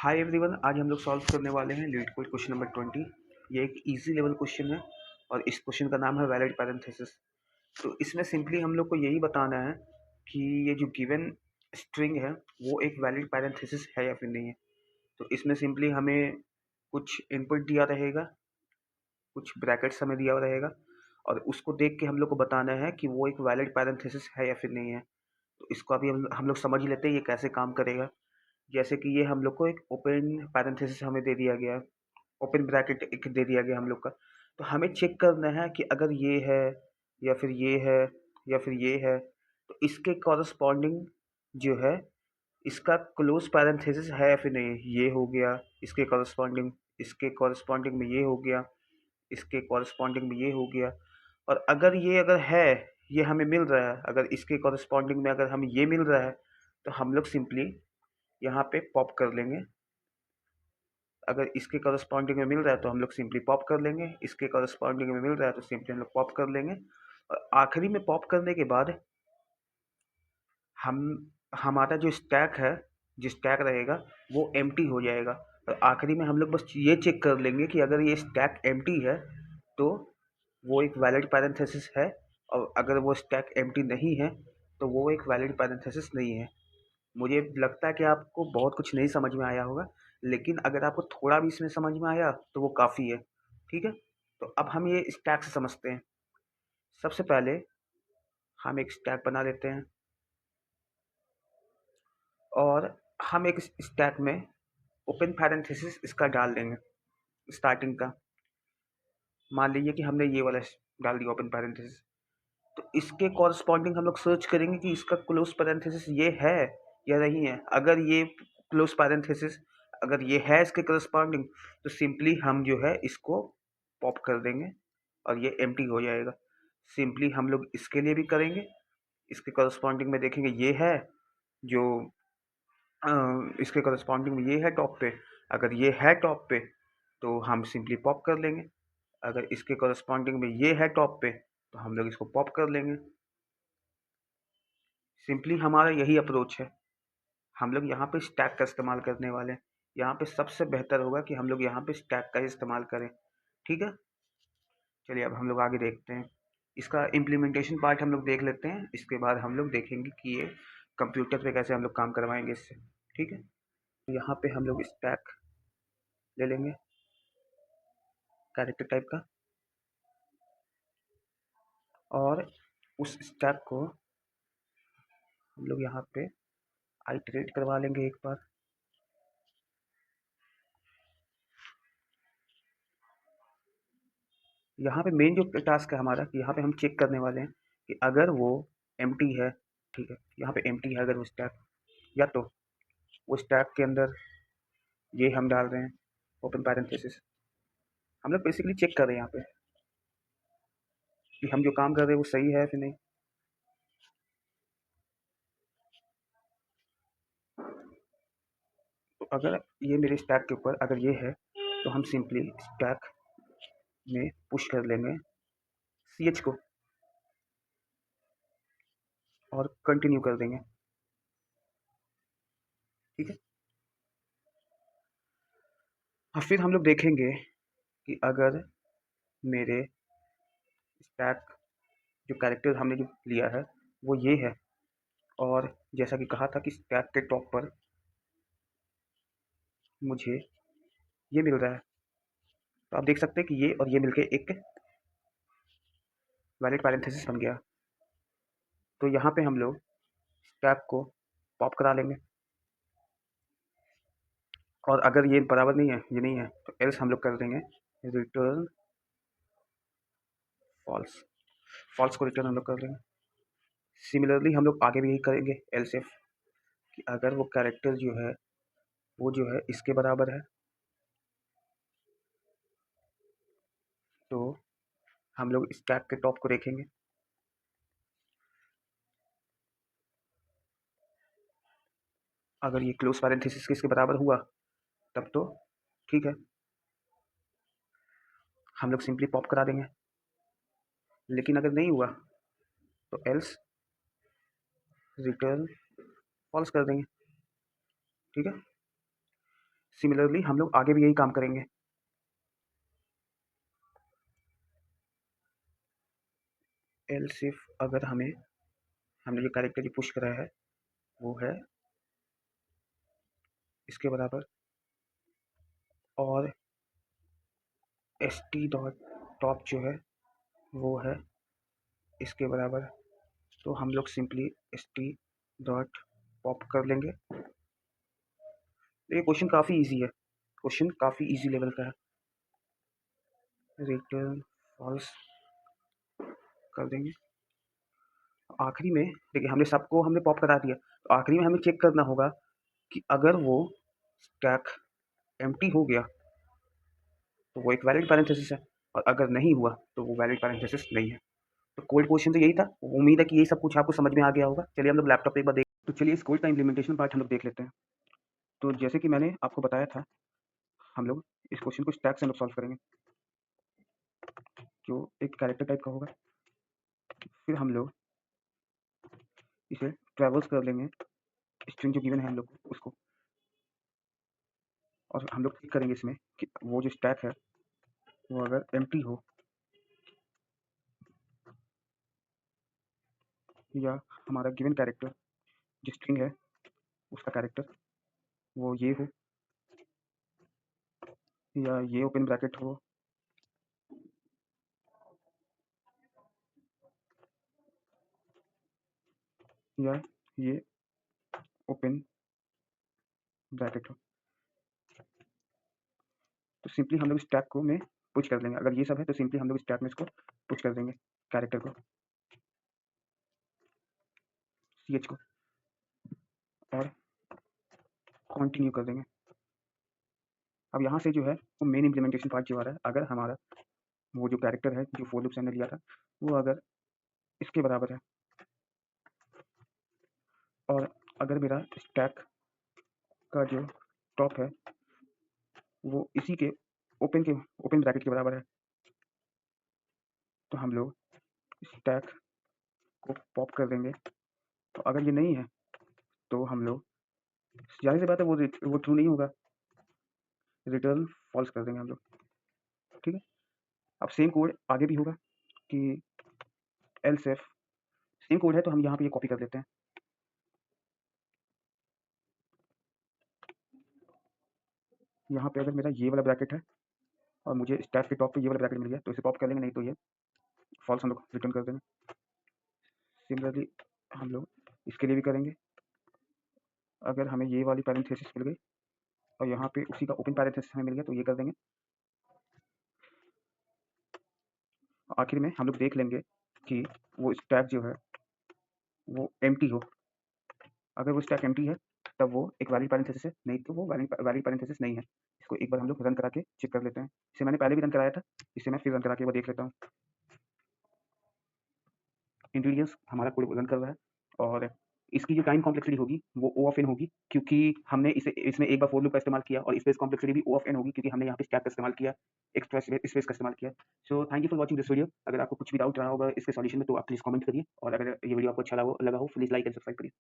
Hi everyone, आज हम लोग सॉल्व करने वाले हैं लीड कोड क्वेश्चन नंबर 20। ये एक इजी लेवल क्वेश्चन है और इस क्वेश्चन का नाम है वैलिड पैरेंथेसिस। तो इसमें सिंपली हम लोग को यही बताना है कि ये जो गिवन स्ट्रिंग है वो एक वैलिड पैरेंथेसिस है या फिर नहीं है। तो इसमें सिंपली हमें कुछ इनपुट दिया रहेगा, कुछ ब्रैकेट्स हमें दिया रहेगा और उसको देख के हम लोग को बताना है कि वो एक वैलिड पैरेंथेसिस है या फिर नहीं है। तो इसको अभी हम लोग समझ लेते हैं ये कैसे काम करेगा। जैसे कि ये हम लोग को एक ओपन पैरेंथेसिस हमें दे दिया गया है, ओपन ब्रैकेट एक दे दिया गया हम लोग का। तो हमें चेक करना है कि अगर ये है या फिर ये है या फिर ये है तो इसके कॉरस्पॉन्डिंग जो है इसका क्लोज पैरेंथेसिस है या फिर नहीं। ये हो गया इसके कॉरस्पॉन्डिंग, इसके कॉरस्पॉन्डिंग में ये हो गया, इसके कॉरस्पॉन्डिंग में ये हो गया। और अगर है, ये हमें मिल रहा है, अगर इसके कॉरस्पॉन्डिंग में अगर हमें ये मिल रहा है तो हम लोग सिंपली यहाँ पे पॉप कर लेंगे। अगर इसके करस्पॉन्डिंग में मिल रहा है तो हम लोग सिंपली पॉप कर लेंगे, इसके करस्पॉन्डिंग में मिल रहा है तो सिंपली हम लोग पॉप कर लेंगे। और आखिरी में पॉप करने के बाद हम हमारा जो स्टैक है, जो स्टैक रहेगा वो एम्प्टी हो जाएगा। और आखिरी में हम लोग बस ये चेक कर लेंगे कि अगर ये स्टैक एम्प्टी है तो वो एक वैलिड पैरेंथेसिस है, और अगर वो स्टैक एम्प्टी नहीं है तो वो एक वैलिड पैरेंथेसिस नहीं है। मुझे लगता है कि आपको बहुत कुछ नहीं समझ में आया होगा, लेकिन अगर आपको थोड़ा भी इसमें समझ में आया तो वो काफ़ी है। ठीक है, तो अब हम ये स्टैक से समझते हैं। सबसे पहले हम एक स्टैक बना लेते हैं और हम एक स्टैक में ओपन पैरेंथेसिस इसका डाल देंगे स्टार्टिंग का। मान लीजिए कि हमने ये वाला डाल दिया ओपन पैरेंथेसिस। तो इसके कॉरस्पॉन्डिंग हम लोग सर्च करेंगे कि इसका क्लोज पैरेंथेसिस ये है या नहीं है। अगर ये क्लोज पैरेंथेसिस अगर ये है इसके करस्पॉन्डिंग तो सिंपली हम जो है इसको पॉप कर देंगे और ये एम्प्टी हो जाएगा। सिंपली हम लोग इसके लिए भी करेंगे, इसके करस्पॉन्डिंग में देखेंगे ये है जो इसके करस्पॉन्डिंग में ये है टॉप पे। अगर ये है टॉप पे तो हम सिंपली पॉप कर लेंगे, अगर इसके करस्पॉन्डिंग में ये है टॉप पे तो हम लोग इसको पॉप कर लेंगे। सिंपली हमारा यही अप्रोच है। हम लोग यहाँ पे स्टैक का इस्तेमाल करने वाले हैं। यहाँ पे सबसे बेहतर होगा कि हम लोग यहाँ पे स्टैक का ही इस्तेमाल करें। ठीक है, चलिए अब हम लोग आगे देखते हैं। इसका इम्प्लीमेंटेशन पार्ट हम लोग देख लेते हैं, इसके बाद हम लोग देखेंगे कि ये कंप्यूटर पे कैसे हम लोग काम करवाएंगे इससे। ठीक है, यहाँ पे हम लोग स्टैक ले लेंगे कैरेक्टर टाइप का और उस स्टैक को हम लोग यहाँ पे आइटरेट करवा लेंगे एक बार। यहाँ पे मेन जो टास्क है हमारा कि यहाँ पे हम चेक करने वाले हैं कि अगर वो एम्प्टी है। ठीक है, यहाँ पे एम्प्टी है अगर वो स्टैक, या तो वो स्टैक के अंदर ये हम डाल रहे हैं ओपन पैरेंथेसिस। हम लोग बेसिकली चेक कर रहे हैं यहाँ पे कि हम जो काम कर रहे हैं वो सही है फिर नहीं। तो अगर ये मेरे स्टैक के ऊपर अगर ये है तो हम सिंपली स्टैक में पुश कर लेंगे ch को और कंटिन्यू कर देंगे। ठीक है, और फिर हम लोग देखेंगे कि अगर मेरे स्टैक जो कैरेक्टर हमने जो लिया है वो ये है, और जैसा कि कहा था कि स्टैक के टॉप पर मुझे ये मिल रहा है, तो आप देख सकते हैं कि ये और ये मिलके एक वैलिड पैरेंथेसिस बन गया। तो यहाँ पे हम लोग स्टैक को पॉप करा लेंगे और अगर ये बराबर नहीं है, ये नहीं है, तो एल्स हम लोग कर देंगे रिटर्न फॉल्स। फॉल्स को रिटर्न हम लोग कर देंगे। सिमिलरली हम लोग आगे भी यही करेंगे एल्स इफ कि अगर वो कैरेक्टर जो है वो जो है इसके बराबर है तो हम लोग स्टैक के टॉप को देखेंगे। अगर ये क्लोज पैरेंथेसिस के इसके बराबर हुआ तब तो ठीक है, हम लोग सिंपली पॉप करा देंगे। लेकिन अगर नहीं हुआ तो एल्स रिटर्न फॉल्स कर देंगे। ठीक है, सिमिलरली हम लोग आगे भी यही काम करेंगे। एल्स इफ अगर हमने जो कैरेक्टर जो पुश करा है वो है इसके बराबर और एस टी डॉट टॉप जो है वो है इसके बराबर, तो हम लोग simply S T dot pop कर लेंगे। ये क्वेश्चन काफ़ी इजी है, क्वेश्चन काफ़ी इजी लेवल का है। रिटर्न फॉल्स कर देंगे। आखिरी में देखिए हमने पॉप करा दिया, तो आखिरी में हमें चेक करना होगा कि अगर वो स्टैक एम्प्टी हो गया तो वो एक वैलिड पैरेंथेसिस है, और अगर नहीं हुआ तो वो वैलिड पैरेंथेसिस नहीं है। तो कोड क्वेश्चन तो यही था। उम्मीद है कि ये सब कुछ आपको समझ में आ गया होगा। चलिए हम लोग लैपटॉप पे एक बार देख, तो चलिए इस कोड का इम्प्लीमेंटेशन पार्ट हम लोग देख लेते हैं। तो जैसे कि मैंने आपको बताया था, हम लोग इस क्वेश्चन को स्टैक से हम लोग सॉल्व करेंगे, जो एक कैरेक्टर टाइप का होगा। फिर हम लोग इसे ट्रेवल्स कर लेंगे, स्ट्रिंग जो गिवन है हम लोग को उसको, और हम लोग क्लिक करेंगे इसमें कि वो जो स्टैक है वो अगर एम्प्टी हो या हमारा गिवन कैरेक्टर जो स्ट्रिंग है उसका कैरेक्टर वो ये हो या ये ओपन ब्रैकेट हो या ये ओपन ब्रैकेट हो, तो सिंपली हम लोग स्टैक को में पुश कर देंगे। अगर ये सब है तो सिंपली हम लोग स्टैक में इसको पुश कर देंगे कैरेक्टर को, सी एच को, और कंटिन्यू कर देंगे। अब यहाँ से जो है वो मेन इम्प्लीमेंटेशन पार्ट जो आ रहा है, अगर हमारा वो जो कैरेक्टर है जो फोर लूप से हमने लिया था वो अगर इसके बराबर है और अगर मेरा स्टैक का जो टॉप है वो इसी के ओपन ब्रैकेट के बराबर है, तो हम लोग स्टैक को पॉप कर देंगे। तो अगर ये नहीं है तो हम लोग, जाहिर सी बात है वो ट्रू नहीं होगा, रिटर्न फॉल्स कर देंगे हम लोग। ठीक है, अब सेम कोड आगे भी होगा कि एल्स इफ, सेम कोड है तो हम यहाँ पे ये कॉपी कर देते हैं। यहाँ पे अगर मेरा ये वाला ब्रैकेट है और मुझे स्टैक के टॉप पे ये वाला ब्रैकेट मिल गया तो इसे पॉप कर लेंगे, नहीं तो ये फॉल्स हम लोग रिटर्न कर देंगे। सिमिलरली हम लोग इसके लिए भी करेंगे। अगर हमें ये वाली पैरेंथेसिस मिल गई और यहाँ पे उसी का ओपन पैरेंथेसिस हमें मिल गया तो ये कर देंगे। आखिर में हम लोग देख लेंगे कि वो स्टैक जो है वो एम्प्टी हो। अगर वो स्टैक एम्प्टी है तब वो एक वैलिड पैरेंथेसिस है, नहीं तो वो वैलिड पैरेंथेसिस नहीं है। इसको एक बार हम लोग रन करा के चेक कर लेते हैं। इसे मैंने पहले भी रन कराया था, इसे मैं फिर रन करा के वो देख लेता हूँ। इंटीरियर्स हमारा कोड रन कर रहा है और इसकी जो टाइम कॉम्प्लेक्सिटी होगी वो ओ ऑफ एन होगी, क्योंकि हमने इसे इसमें एक बार फोर लूप का इस्तेमाल किया, और स्पेस कॉम्प्लेक्सिटी भी ओ ऑफ एन होगी क्योंकि हमने यहाँ पे स्टैक का इस्तेमाल किया, एक्स्ट्रा स्पेस का इस्तेमाल किया। So thank you for watching this video. अगर आपको कुछ भी डाउट रहा होगा इसके सॉल्यूशन में तो आप प्लीज़ कमेंट करिए, और अगर ये वीडियो आपको अच्छा लगा हो प्लीज़ लाइक एंड सब्सक्राइब करिए।